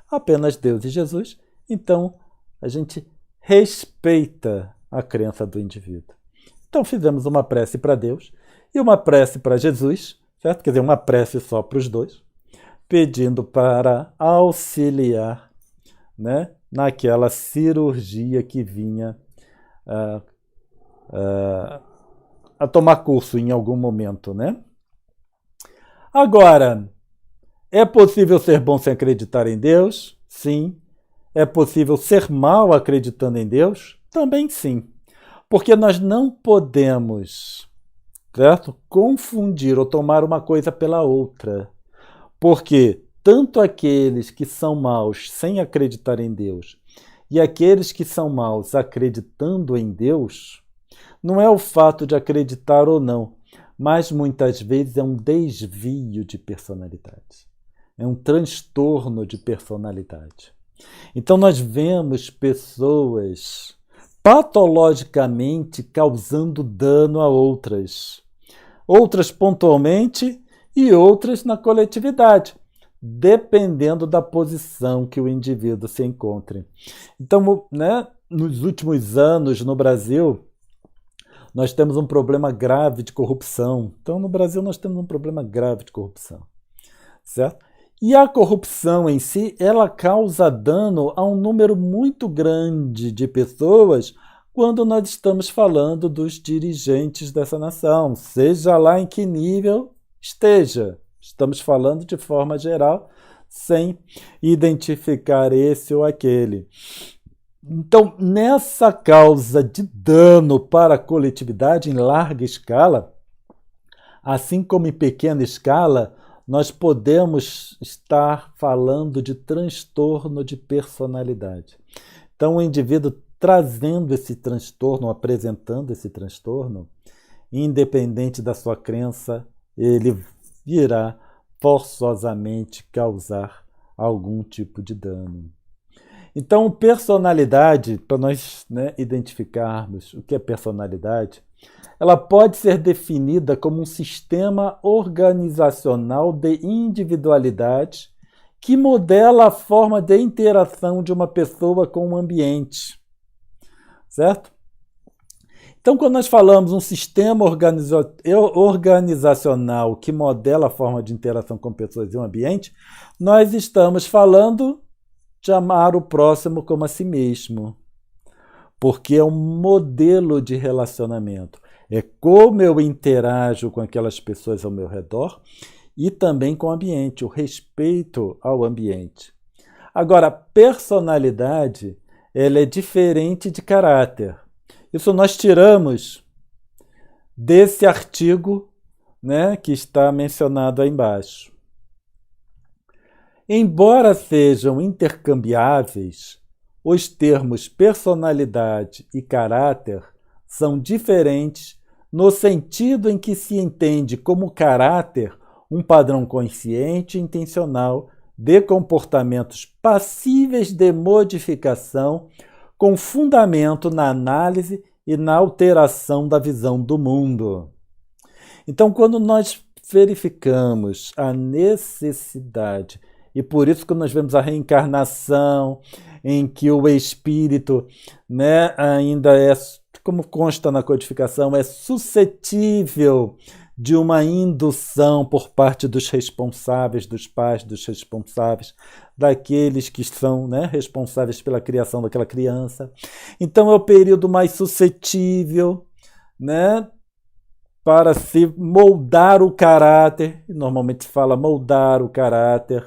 Apenas Deus e Jesus. Então, a gente respeita a crença do indivíduo. Então, fizemos uma prece para Deus e uma prece para Jesus, certo? Quer dizer, uma prece só para os dois, pedindo para auxiliar, né, naquela cirurgia que vinha a tomar curso em algum momento, né? Agora, é possível ser bom sem acreditar em Deus? Sim. É possível ser mal acreditando em Deus? Também sim. Porque nós não podemos, certo, confundir ou tomar uma coisa pela outra. Porque tanto aqueles que são maus sem acreditar em Deus e aqueles que são maus acreditando em Deus, não é o fato de acreditar ou não, mas muitas vezes é um desvio de personalidade. É um transtorno de personalidade. Então nós vemos pessoas patologicamente causando dano a outras. Outras pontualmente e outras na coletividade, dependendo da posição que o indivíduo se encontre. Então, né, nos últimos anos no Brasil, nós temos um problema grave de corrupção. Então, no Brasil, nós temos um problema grave de corrupção, certo? E a corrupção em si, ela causa dano a um número muito grande de pessoas quando nós estamos falando dos dirigentes dessa nação, seja lá em que nível esteja. Estamos falando de forma geral, sem identificar esse ou aquele. Então, nessa causa de dano para a coletividade em larga escala, assim como em pequena escala, nós podemos estar falando de transtorno de personalidade. Então, o indivíduo trazendo esse transtorno, apresentando esse transtorno, independente da sua crença, ele irá forçosamente causar algum tipo de dano. Então, personalidade, para nós, né, identificarmos o que é personalidade, ela pode ser definida como um sistema organizacional de individualidade que modela a forma de interação de uma pessoa com o ambiente, certo? Então, quando nós falamos um sistema organizacional que modela a forma de interação com pessoas e o ambiente, nós estamos falando de amar o próximo como a si mesmo, porque é um modelo de relacionamento. É como eu interajo com aquelas pessoas ao meu redor e também com o ambiente, o respeito ao ambiente. Agora, personalidade, ela é diferente de caráter. Isso nós tiramos desse artigo, né, que está mencionado aí embaixo. Embora sejam intercambiáveis, os termos personalidade e caráter são diferentes no sentido em que se entende como caráter um padrão consciente e intencional de comportamentos passíveis de modificação com fundamento na análise e na alteração da visão do mundo. Então, quando nós verificamos a necessidade, e por isso que nós vemos a reencarnação, em que o espírito, né, ainda é, como consta na codificação, é suscetível de uma indução por parte dos responsáveis, dos pais dos responsáveis, daqueles que são, né, responsáveis pela criação daquela criança. Então é o período mais suscetível, né, para se moldar o caráter, normalmente se fala moldar o caráter,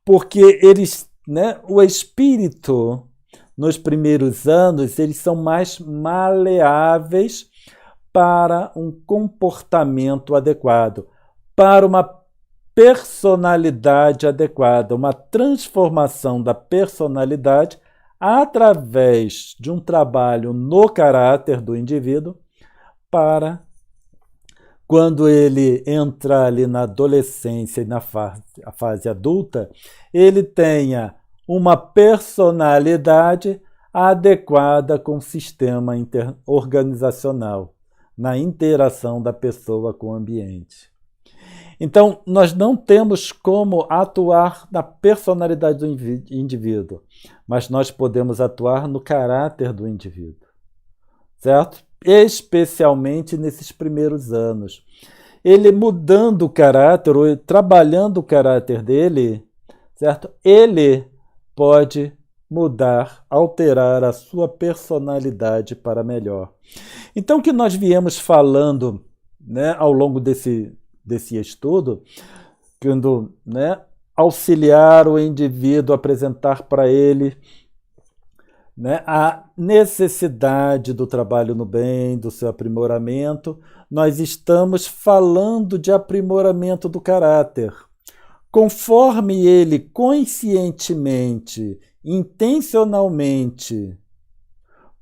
porque eles, né, o espírito, nos primeiros anos, eles são mais maleáveis para um comportamento adequado, para uma personalidade adequada, uma transformação da personalidade através de um trabalho no caráter do indivíduo para quando ele entra ali na adolescência e na fase adulta, ele tenha uma personalidade adequada com o sistema organizacional, na interação da pessoa com o ambiente. Então, nós não temos como atuar na personalidade do indivíduo, mas nós podemos atuar no caráter do indivíduo, certo? Especialmente nesses primeiros anos. Ele mudando o caráter, ou trabalhando o caráter dele, certo? Ele pode mudar, alterar a sua personalidade para melhor. Então, o que nós viemos falando, né, ao longo desse estudo, quando, né, auxiliar o indivíduo, apresentar para ele, né, a necessidade do trabalho no bem, do seu aprimoramento, nós estamos falando de aprimoramento do caráter. Conforme ele conscientemente, intencionalmente,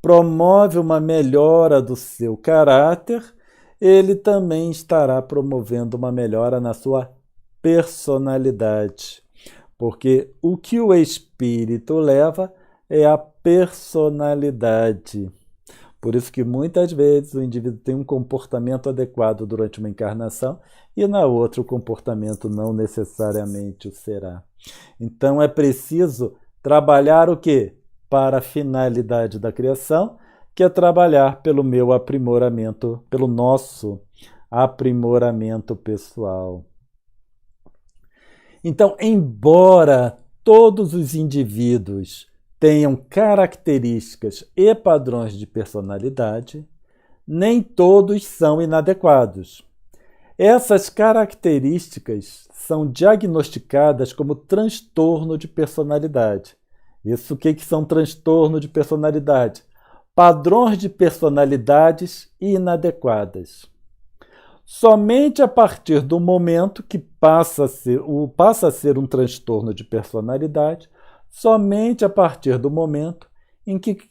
promove uma melhora do seu caráter, ele também estará promovendo uma melhora na sua personalidade. Porque o que o espírito leva é a personalidade. Por isso que muitas vezes o indivíduo tem um comportamento adequado durante uma encarnação e na outra o comportamento não necessariamente o será. Então é preciso trabalhar o quê? Para a finalidade da criação, que é trabalhar pelo meu aprimoramento, pelo nosso aprimoramento pessoal. Então, embora todos os indivíduos tenham características e padrões de personalidade, nem todos são inadequados. Essas características são diagnosticadas como transtorno de personalidade. Isso o que são transtorno de personalidade? Padrões de personalidades inadequadas. Somente a partir do momento que passa a ser um transtorno de personalidade, somente a partir do momento em que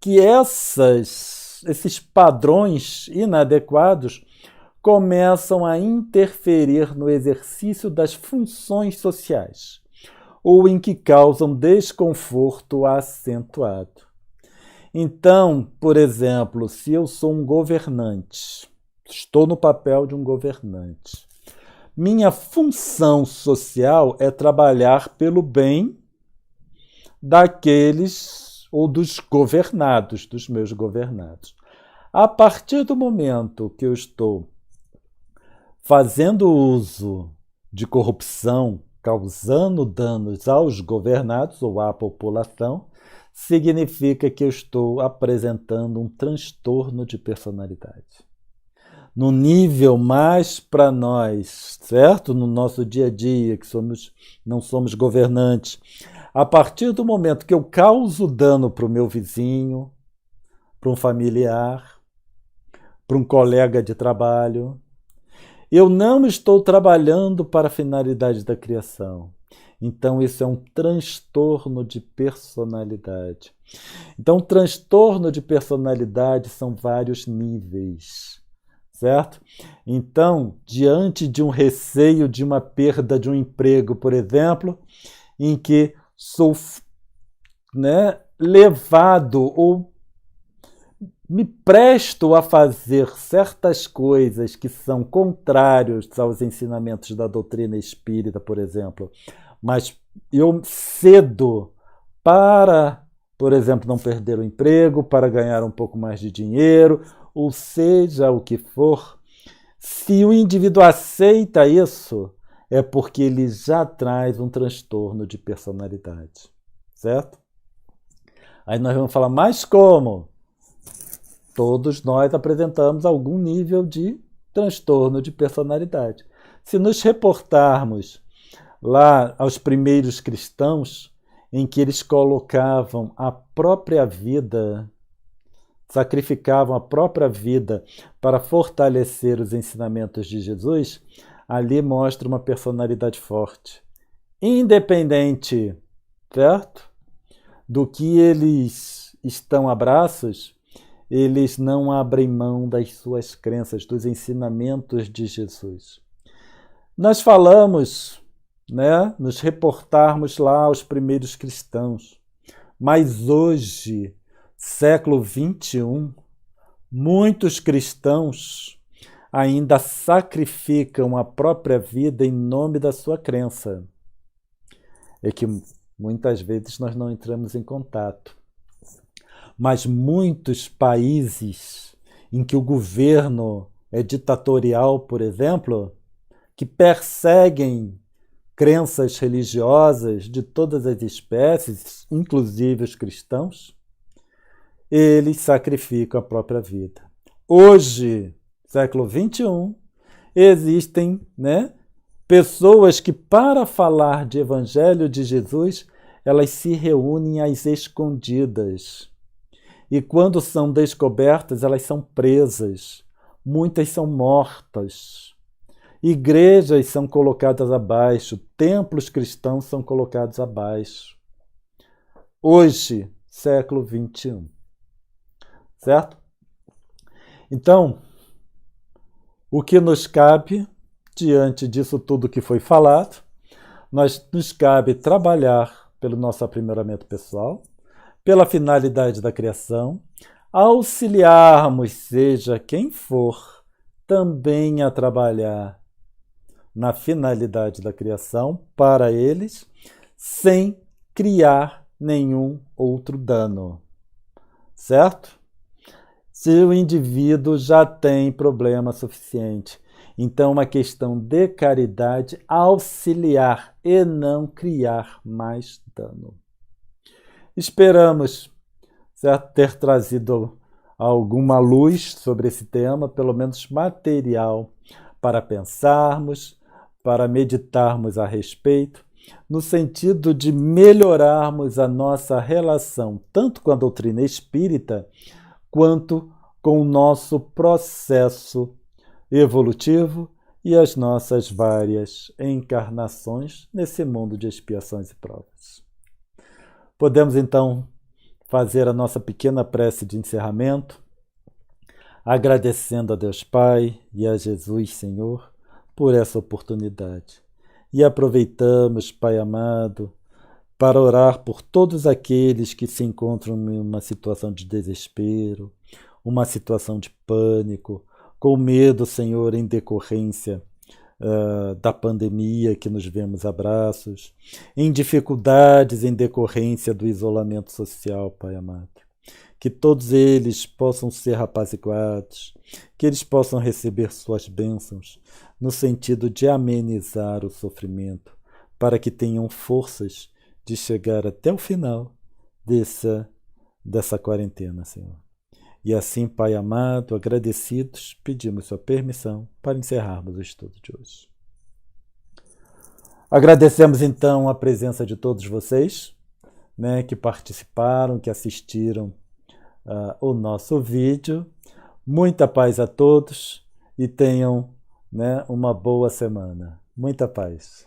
esses padrões inadequados começam a interferir no exercício das funções sociais, ou em que causam desconforto acentuado. Então, por exemplo, se eu sou um governante, estou no papel de um governante, minha função social é trabalhar pelo bem daqueles ou dos governados, dos meus governados. A partir do momento que eu estou fazendo uso de corrupção, causando danos aos governados ou à população, significa que eu estou apresentando um transtorno de personalidade. No nível mais para nós, certo? No nosso dia a dia, que não somos governantes. A partir do momento que eu causo dano para o meu vizinho, para um familiar, para um colega de trabalho, eu não estou trabalhando para a finalidade da criação. Então, isso é um transtorno de personalidade. Então, transtorno de personalidade são vários níveis, certo? Então, diante de um receio de uma perda de um emprego, por exemplo, em que sou, levado ou me presto a fazer certas coisas que são contrários aos ensinamentos da doutrina espírita, por exemplo, mas eu cedo para, por exemplo, não perder o emprego, para ganhar um pouco mais de dinheiro, ou seja o que for, se o indivíduo aceita isso, é porque ele já traz um transtorno de personalidade, certo? Aí nós vamos falar, mas como? Todos nós apresentamos algum nível de transtorno de personalidade. Se nos reportarmos lá aos primeiros cristãos, em que eles colocavam a própria vida, sacrificavam a própria vida para fortalecer os ensinamentos de Jesus, ali mostra uma personalidade forte, independente, certo? Do que eles estão a braços, eles não abrem mão das suas crenças, dos ensinamentos de Jesus. Nós falamos, nos reportarmos lá aos primeiros cristãos, mas hoje, século XXI, muitos cristãos ainda sacrificam a própria vida em nome da sua crença. É que muitas vezes nós não entramos em contato. Mas muitos países em que o governo é ditatorial, por exemplo, que perseguem crenças religiosas de todas as espécies, inclusive os cristãos, eles sacrificam a própria vida. Hoje, século XXI, existem pessoas que, para falar de Evangelho de Jesus, elas se reúnem às escondidas. E quando são descobertas, elas são presas. Muitas são mortas. Igrejas são colocadas abaixo. Templos cristãos são colocados abaixo. Hoje, século XXI. Certo? Então, o que nos cabe, diante disso tudo que foi falado, nos cabe trabalhar pelo nosso aprimoramento pessoal, pela finalidade da criação, auxiliarmos, seja quem for, também a trabalhar na finalidade da criação para eles, sem criar nenhum outro dano. Certo? Se o indivíduo já tem problema suficiente, então uma questão de caridade, auxiliar e não criar mais dano. Esperamos, certo, ter trazido alguma luz sobre esse tema, pelo menos material, para pensarmos, para meditarmos a respeito, no sentido de melhorarmos a nossa relação, tanto com a doutrina espírita, quanto com o nosso processo evolutivo e as nossas várias encarnações nesse mundo de expiações e provas. Podemos, então, fazer a nossa pequena prece de encerramento, agradecendo a Deus Pai e a Jesus Senhor por essa oportunidade. E aproveitamos, Pai amado, para orar por todos aqueles que se encontram em uma situação de desespero, uma situação de pânico, com medo, Senhor, em decorrência da pandemia que nos vemos a braços, em dificuldades em decorrência do isolamento social, Pai amado. Que todos eles possam ser apaziguados, que eles possam receber suas bênçãos, no sentido de amenizar o sofrimento, para que tenham forças de chegar até o final dessa quarentena, Senhor. E assim, Pai amado, agradecidos, pedimos sua permissão para encerrarmos o estudo de hoje. Agradecemos então a presença de todos vocês, né, que participaram, que assistiram o nosso vídeo. Muita paz a todos e tenham, né, uma boa semana. Muita paz.